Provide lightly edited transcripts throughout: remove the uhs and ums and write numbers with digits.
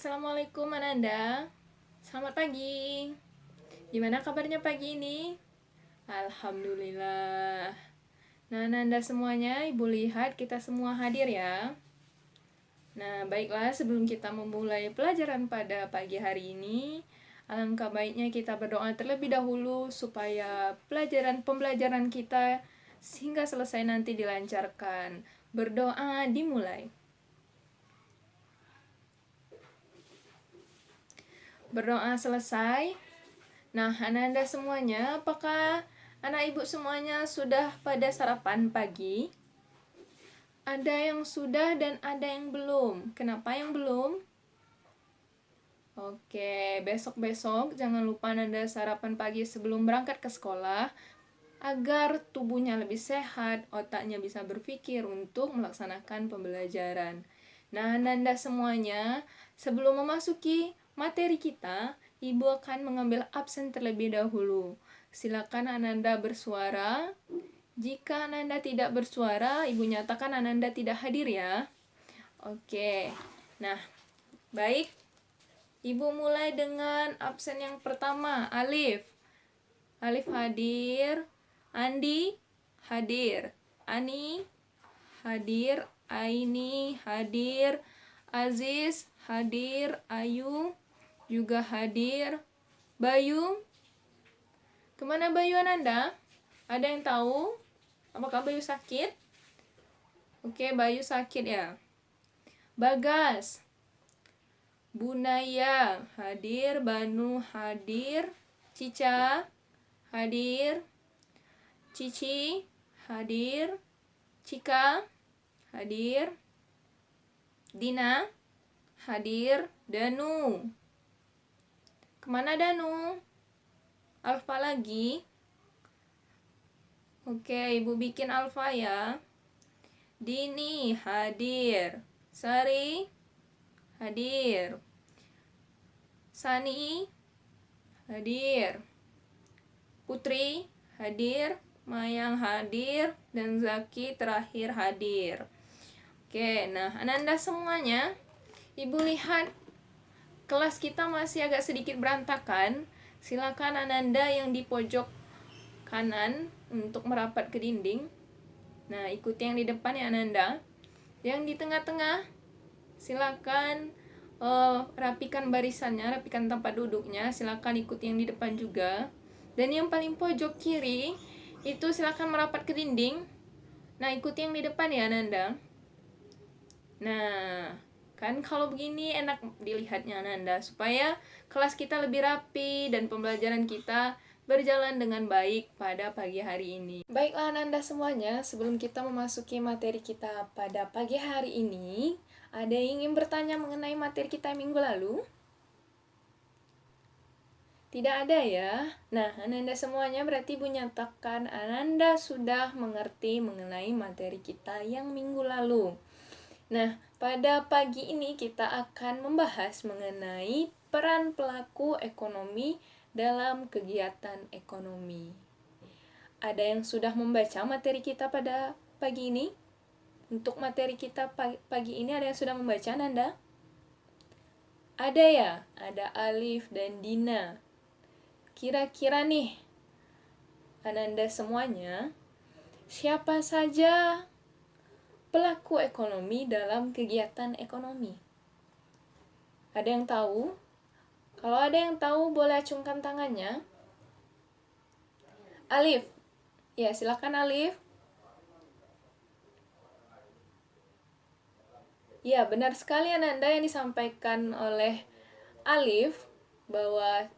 Assalamualaikum Ananda. Selamat pagi. Gimana kabarnya pagi ini? Alhamdulillah. Nah, Ananda semuanya, Ibu lihat kita semua hadir ya. Nah, baiklah, sebelum kita memulai pelajaran pada pagi hari ini, alangkah baiknya kita berdoa terlebih dahulu supaya pembelajaran kita sehingga selesai nanti dilancarkan. Berdoa dimulai. Berdoa selesai. Nah, anak-anak semuanya, apakah anak ibu semuanya sudah pada sarapan pagi? Ada yang sudah dan ada yang belum. Kenapa yang belum? Oke, besok-besok jangan lupa Anda sarapan pagi sebelum berangkat ke sekolah agar tubuhnya lebih sehat, otaknya bisa berpikir untuk melaksanakan pembelajaran. Nah, Anda semuanya, sebelum memasuki materi kita, Ibu akan mengambil absen terlebih dahulu. Silakan Ananda bersuara. Jika Ananda tidak bersuara, Ibu nyatakan Ananda tidak hadir ya. Oke. Nah, baik. Ibu mulai dengan absen yang pertama, Alif. Alif hadir. Andi hadir. Ani hadir. Aini hadir. Aziz hadir. Ayu juga hadir. Bayu, kemana Bayu Ananda? Ada yang tahu? Apakah Bayu sakit? Oke, Bayu sakit ya. Bagas, Bunaya hadir. Banu hadir. Cica hadir. Cici hadir. Cika hadir. Dina hadir. Danu, kemana Danu? Alfa lagi. Oke, Ibu bikin alfa ya. Dini hadir. Sari hadir. Sani hadir. Putri hadir. Mayang hadir. Dan Zaki terakhir hadir. Oke, nah Ananda semuanya, Ibu lihat kelas kita masih agak sedikit berantakan. Silakan Ananda yang di pojok kanan untuk merapat ke dinding. Nah, ikuti yang di depan ya Ananda. Yang di tengah-tengah, silakan rapikan barisannya, rapikan tempat duduknya. Silakan ikuti yang di depan juga. Dan yang paling pojok kiri, itu silakan merapat ke dinding. Nah, ikuti yang di depan ya Ananda. Nah, kan kalau begini enak dilihatnya Ananda, supaya kelas kita lebih rapi dan pembelajaran kita berjalan dengan baik pada pagi hari ini. Baiklah Ananda semuanya, sebelum kita memasuki materi kita pada pagi hari ini, ada yang ingin bertanya mengenai materi kita minggu lalu? Tidak ada ya? Nah, Ananda semuanya berarti Ibu nyatakan Ananda sudah mengerti mengenai materi kita yang minggu lalu. Nah, pada pagi ini kita akan membahas mengenai peran pelaku ekonomi dalam kegiatan ekonomi. Ada yang sudah membaca materi kita pada pagi ini? Untuk materi kita pagi ini ada yang sudah membaca, Nanda? Ada ya? Ada Alif dan Dina. Kira-kira nih, Ananda semuanya, siapa saja pelaku ekonomi dalam kegiatan ekonomi? Ada yang tahu? Kalau ada yang tahu, boleh acungkan tangannya. Alif. Ya, silakan Alif. Ya, benar sekali Ananda yang disampaikan oleh Alif, bahwa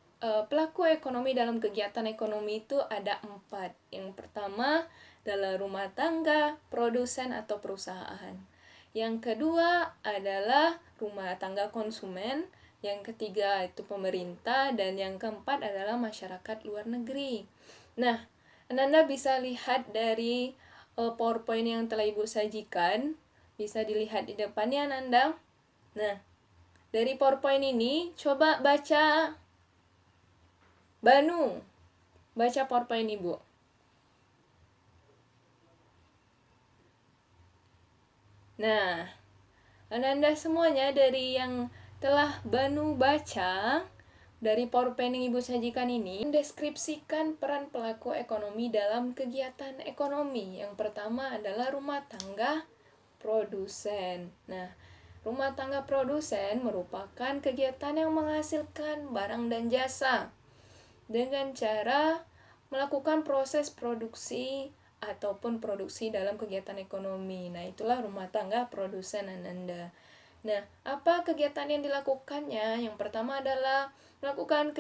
pelaku ekonomi dalam kegiatan ekonomi itu ada 4. Yang pertama adalah rumah tangga, produsen atau perusahaan. Yang kedua adalah rumah tangga konsumen. Yang ketiga itu pemerintah. Dan yang keempat adalah masyarakat luar negeri. Nah, Anda bisa lihat dari PowerPoint yang telah Ibu sajikan. Bisa dilihat di depannya Nanda. Nah, dari PowerPoint ini coba baca Banu. Baca PowerPoint Ibu. Nah, Nanda semuanya dari yang telah Banu baca dari PowerPoint yang Ibu sajikan ini, mendeskripsikan peran pelaku ekonomi dalam kegiatan ekonomi. Yang pertama adalah rumah tangga produsen. Nah, rumah tangga produsen merupakan kegiatan yang menghasilkan barang dan jasa dengan cara melakukan proses produksi ataupun produksi dalam kegiatan ekonomi. Nah, itulah rumah tangga produsen Ananda. Nah, apa kegiatan yang dilakukannya? Yang pertama adalah melakukan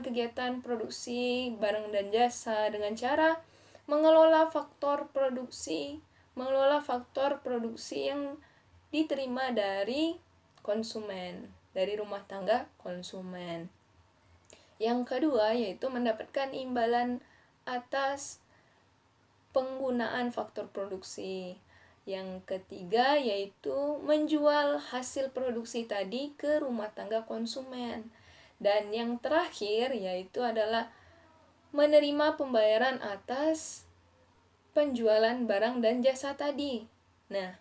kegiatan produksi barang dan jasa dengan cara mengelola faktor produksi yang diterima dari konsumen, dari rumah tangga konsumen. Yang kedua yaitu mendapatkan imbalan atas penggunaan faktor produksi. Yang ketiga yaitu menjual hasil produksi tadi ke rumah tangga konsumen. Dan yang terakhir yaitu adalah menerima pembayaran atas penjualan barang dan jasa tadi. Nah,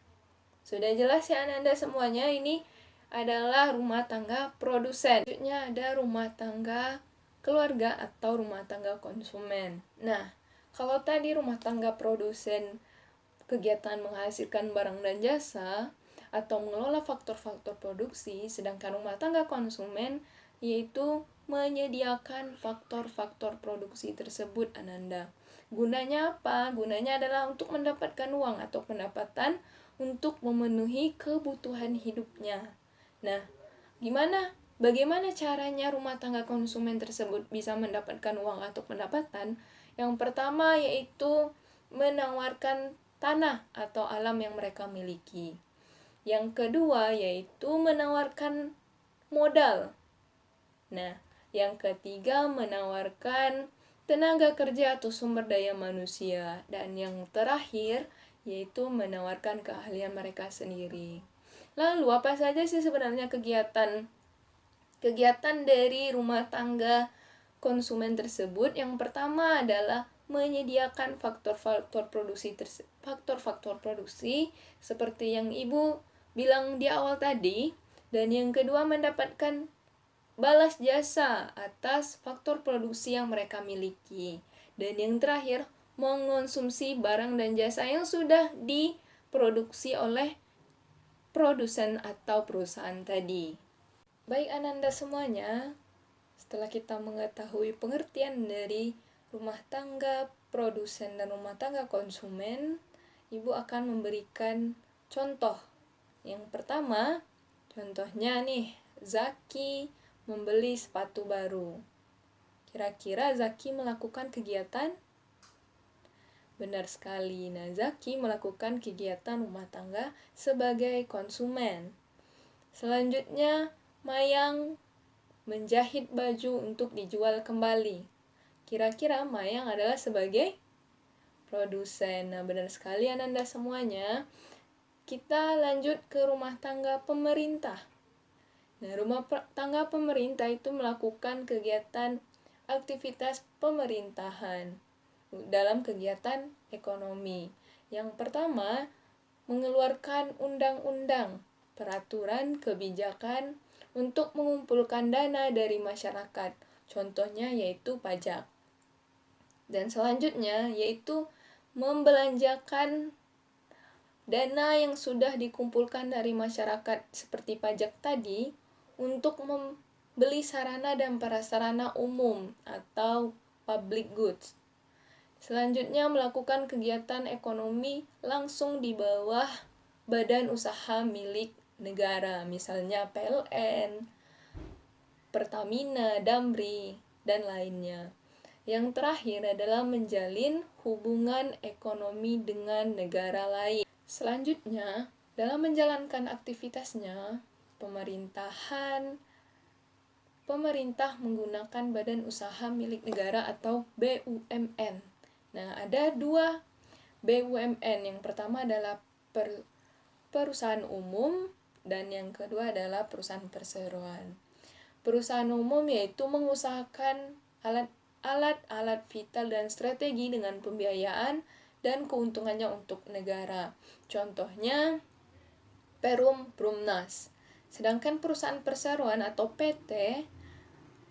sudah jelas ya Ananda semuanya, ini adalah rumah tangga produsen. Selanjutnya ada rumah tangga keluarga atau rumah tangga konsumen. Nah, kalau tadi rumah tangga produsen kegiatan menghasilkan barang dan jasa atau mengelola faktor-faktor produksi, sedangkan rumah tangga konsumen yaitu menyediakan faktor-faktor produksi tersebut Ananda. Gunanya apa? Gunanya adalah untuk mendapatkan uang atau pendapatan untuk memenuhi kebutuhan hidupnya. Nah, bagaimana caranya rumah tangga konsumen tersebut bisa mendapatkan uang atau pendapatan? Yang pertama yaitu menawarkan tanah atau alam yang mereka miliki. Yang kedua yaitu menawarkan modal. Nah, yang ketiga menawarkan tenaga kerja atau sumber daya manusia. Dan yang terakhir yaitu menawarkan keahlian mereka sendiri. Lalu apa saja sih sebenarnya kegiatan dari rumah tangga konsumen tersebut? Yang pertama adalah menyediakan faktor-faktor produksi seperti yang Ibu bilang di awal tadi, dan yang kedua mendapatkan balas jasa atas faktor produksi yang mereka miliki, dan yang terakhir mengonsumsi barang dan jasa yang sudah diproduksi oleh produsen atau perusahaan tadi. Baik Ananda semuanya, setelah kita mengetahui pengertian dari rumah tangga produsen dan rumah tangga konsumen, Ibu akan memberikan contoh. Yang pertama, contohnya nih, Zaki membeli sepatu baru. Kira-kira Zaki melakukan kegiatan? Benar sekali. Nah, Zaki melakukan kegiatan rumah tangga sebagai konsumen. Selanjutnya, Mayang menjahit baju untuk dijual kembali. Kira-kira Mayang adalah sebagai produsen. Nah, benar sekali Ananda semuanya. Kita lanjut ke rumah tangga pemerintah. Nah, rumah tangga pemerintah itu melakukan kegiatan aktivitas pemerintahan dalam kegiatan ekonomi. Yang pertama, mengeluarkan undang-undang, peraturan, kebijakan untuk mengumpulkan dana dari masyarakat. Contohnya yaitu pajak. Dan selanjutnya yaitu membelanjakan dana yang sudah dikumpulkan dari masyarakat seperti pajak tadi untuk membeli sarana dan prasarana umum atau public goods. Selanjutnya melakukan kegiatan ekonomi langsung di bawah badan usaha milik negara, misalnya PLN, Pertamina, Damri, dan lainnya. Yang terakhir adalah menjalin hubungan ekonomi dengan negara lain. Selanjutnya, dalam menjalankan aktivitasnya, pemerintah menggunakan badan usaha milik negara atau BUMN. Nah, ada dua BUMN. Yang pertama adalah perusahaan umum dan yang kedua adalah perusahaan perseroan. Perusahaan umum yaitu mengusahakan alat-alat vital dan strategi dengan pembiayaan dan keuntungannya untuk negara. Contohnya Perum Brumnas. Sedangkan perusahaan perseroan atau PT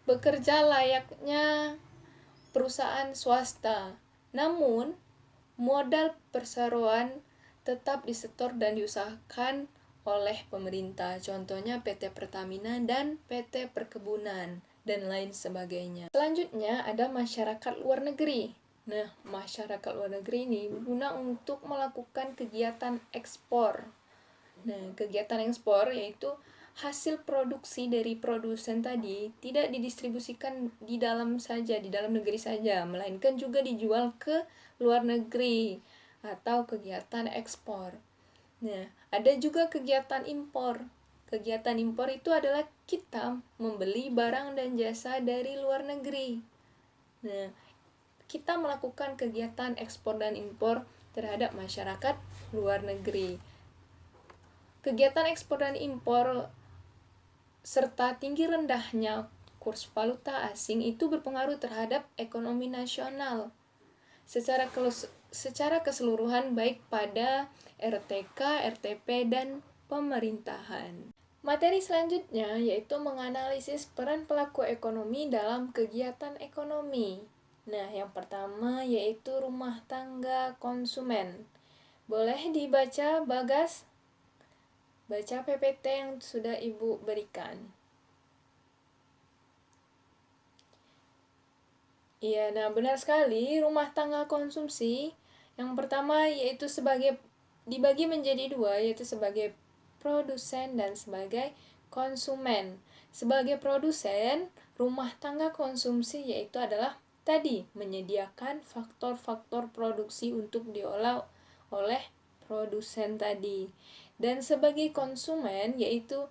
bekerja layaknya perusahaan swasta. Namun, modal perseroan tetap disetor dan diusahakan oleh pemerintah. Contohnya PT Pertamina dan PT Perkebunan dan lain sebagainya. Selanjutnya ada masyarakat luar negeri. Nah, masyarakat luar negeri ini guna untuk melakukan kegiatan ekspor. Nah, kegiatan ekspor yaitu hasil produksi dari produsen tadi tidak didistribusikan di dalam negeri saja, melainkan juga dijual ke luar negeri atau kegiatan ekspor. Nah, ada juga kegiatan impor. Kegiatan impor itu adalah kita membeli barang dan jasa dari luar negeri. Nah, kita melakukan kegiatan ekspor dan impor terhadap masyarakat luar negeri. Kegiatan ekspor dan impor serta tinggi rendahnya kurs valuta asing itu berpengaruh terhadap ekonomi nasional secara keseluruhan, baik pada RTK, RTP, dan pemerintahan. Materi selanjutnya yaitu menganalisis peran pelaku ekonomi dalam kegiatan ekonomi. Nah, yang pertama yaitu rumah tangga konsumen. Boleh dibaca, Bagas? Baca PPT yang sudah Ibu berikan. Iya, nah benar sekali, rumah tangga konsumsi yang pertama yaitu dibagi menjadi dua, yaitu sebagai produsen dan sebagai konsumen. Sebagai produsen, rumah tangga konsumsi yaitu adalah tadi menyediakan faktor-faktor produksi untuk diolah oleh produsen tadi. Dan sebagai konsumen yaitu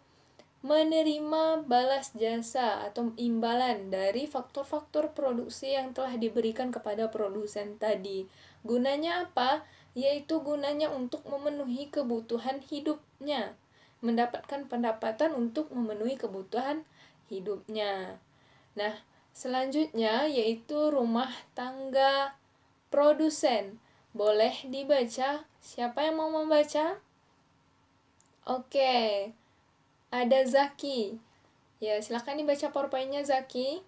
menerima balas jasa atau imbalan dari faktor-faktor produksi yang telah diberikan kepada produsen tadi. Gunanya apa? Yaitu gunanya untuk memenuhi kebutuhan hidupnya, mendapatkan pendapatan untuk memenuhi kebutuhan hidupnya. Nah, selanjutnya yaitu rumah tangga produsen. Boleh dibaca? Siapa yang mau membaca? Oke. Ada Zaki. Ya, silakan dibaca PowerPoint-nya, Zaki.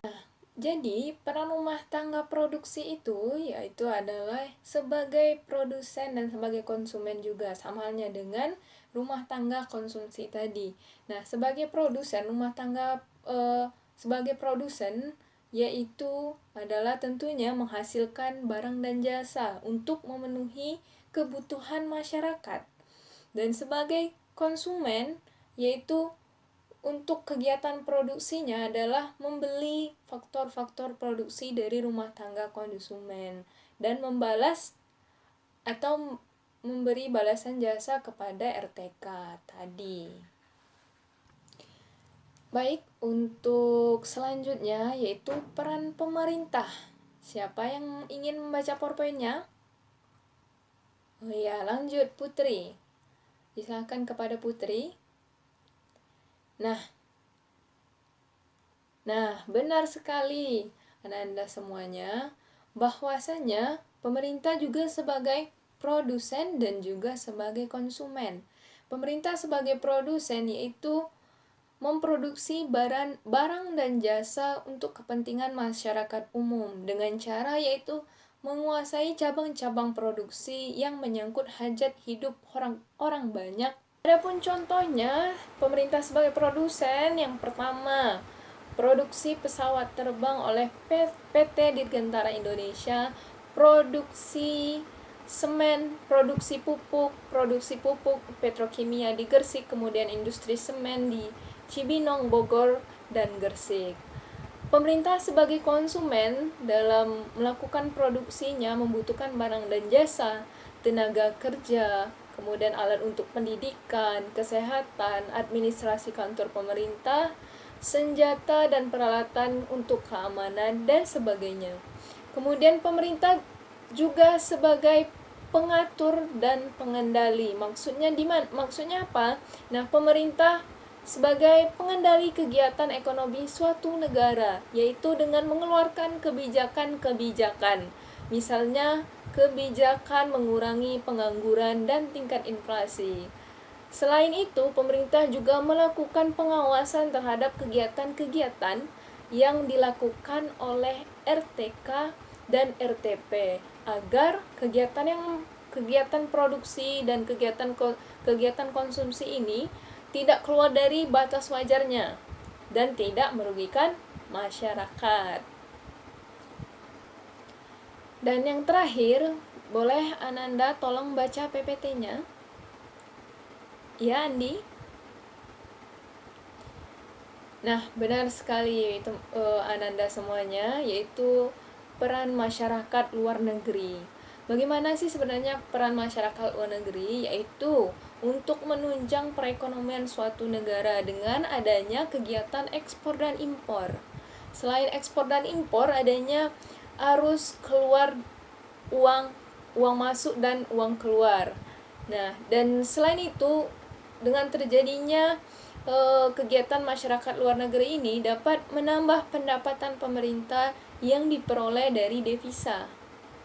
Nah, jadi peran rumah tangga produksi itu yaitu adalah sebagai produsen dan sebagai konsumen juga, sama halnya dengan rumah tangga konsumsi tadi. Nah, sebagai produsen sebagai produsen yaitu adalah tentunya menghasilkan barang dan jasa untuk memenuhi kebutuhan masyarakat. Dan sebagai konsumen yaitu untuk kegiatan produksinya adalah membeli faktor-faktor produksi dari rumah tangga konsumen dan membalas atau memberi balasan jasa kepada RTK tadi. Baik, untuk selanjutnya yaitu peran pemerintah. Siapa yang ingin membaca PowerPoint-nya? Oh iya, lanjut Putri. Silakan kepada Putri. Nah, benar sekali Anda semuanya bahwasanya pemerintah juga sebagai produsen dan juga sebagai konsumen. Pemerintah sebagai produsen yaitu memproduksi barang dan jasa untuk kepentingan masyarakat umum dengan cara yaitu menguasai cabang-cabang produksi yang menyangkut hajat hidup orang banyak. Adapun contohnya, pemerintah sebagai produsen yang pertama, produksi pesawat terbang oleh PT Dirgantara Indonesia, produksi semen, produksi pupuk petrokimia di Gresik, kemudian industri semen di Cibinong, Bogor, dan Gresik. Pemerintah sebagai konsumen dalam melakukan produksinya membutuhkan barang dan jasa, tenaga kerja, kemudian alat untuk pendidikan, kesehatan, administrasi kantor pemerintah, senjata dan peralatan untuk keamanan, dan sebagainya. Kemudian pemerintah juga sebagai pengatur dan pengendali. Maksudnya apa? Nah, pemerintah sebagai pengendali kegiatan ekonomi suatu negara, yaitu dengan mengeluarkan kebijakan-kebijakan. Misalnya, kebijakan mengurangi pengangguran dan tingkat inflasi. Selain itu, pemerintah juga melakukan pengawasan terhadap kegiatan-kegiatan yang dilakukan oleh RTK dan RTP agar kegiatan produksi dan kegiatan konsumsi ini tidak keluar dari batas wajarnya dan tidak merugikan masyarakat. Dan yang terakhir, boleh Ananda tolong baca PPT-nya? Ya, Andi? Nah, benar sekali Ananda semuanya, yaitu peran masyarakat luar negeri. Bagaimana sih sebenarnya peran masyarakat luar negeri? Yaitu untuk menunjang perekonomian suatu negara dengan adanya kegiatan ekspor dan impor. Selain ekspor dan impor, adanya arus keluar uang masuk dan uang keluar. Nah, dan selain itu, dengan terjadinya kegiatan masyarakat luar negeri ini dapat menambah pendapatan pemerintah yang diperoleh dari devisa.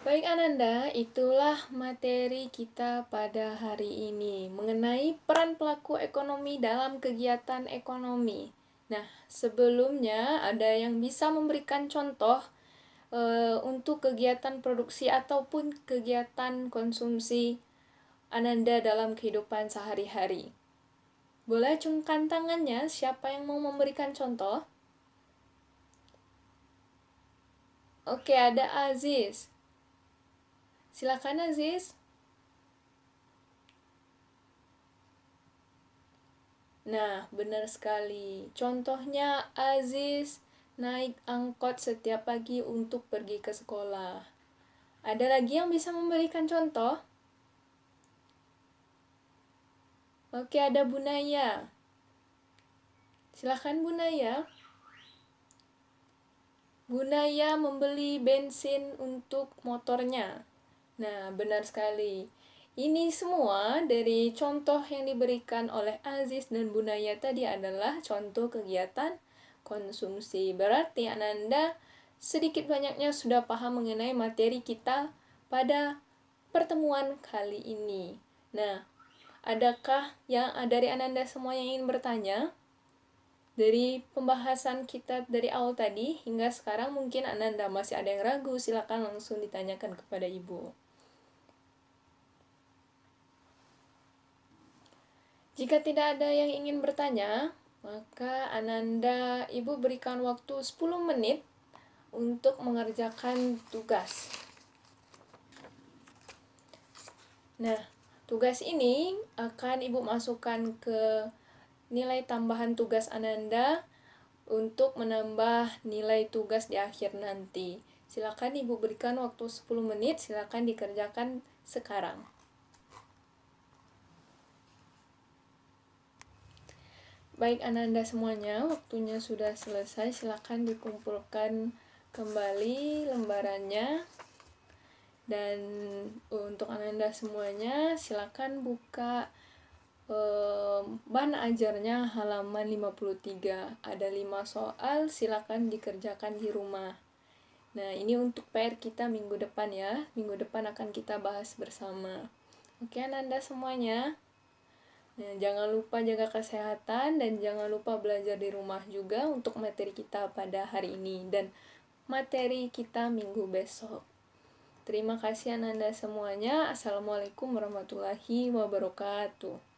Baik Ananda, itulah materi kita pada hari ini mengenai peran pelaku ekonomi dalam kegiatan ekonomi. Nah, sebelumnya ada yang bisa memberikan contoh untuk kegiatan produksi ataupun kegiatan konsumsi Ananda dalam kehidupan sehari-hari. Boleh acungkan tangannya siapa yang mau memberikan contoh? Oke, ada Aziz. Silakan Aziz. Nah, benar sekali. Contohnya Aziz naik angkot setiap pagi untuk pergi ke sekolah. Ada lagi yang bisa memberikan contoh? Oke, ada Bunaya. Silakan Bunaya. Bunaya membeli bensin untuk motornya. Nah, benar sekali. Ini semua dari contoh yang diberikan oleh Aziz dan Bunaya tadi adalah contoh kegiatan konsumsi. Berarti Ananda sedikit banyaknya sudah paham mengenai materi kita pada pertemuan kali ini. Nah, adakah yang dari Ananda semua yang ingin bertanya? Dari pembahasan kita dari awal tadi hingga sekarang mungkin Ananda masih ada yang ragu, silakan langsung ditanyakan kepada Ibu. Jika tidak ada yang ingin bertanya, maka Ananda Ibu berikan waktu 10 menit untuk mengerjakan tugas. Nah, tugas ini akan Ibu masukkan ke nilai tambahan tugas Ananda untuk menambah nilai tugas di akhir nanti. Silakan Ibu berikan waktu 10 menit, silakan dikerjakan sekarang. Baik Ananda semuanya, waktunya sudah selesai, silakan dikumpulkan kembali lembarannya. Dan untuk Ananda semuanya, silakan buka bahan ajarnya halaman 53. Ada 5 soal, silakan dikerjakan di rumah. Nah, ini untuk PR kita minggu depan ya. Minggu depan akan kita bahas bersama. Oke, Ananda semuanya. Nah, jangan lupa jaga kesehatan dan jangan lupa belajar di rumah juga untuk materi kita pada hari ini dan materi kita minggu besok. Terima kasih Ananda semuanya. Assalamualaikum warahmatullahi wabarakatuh.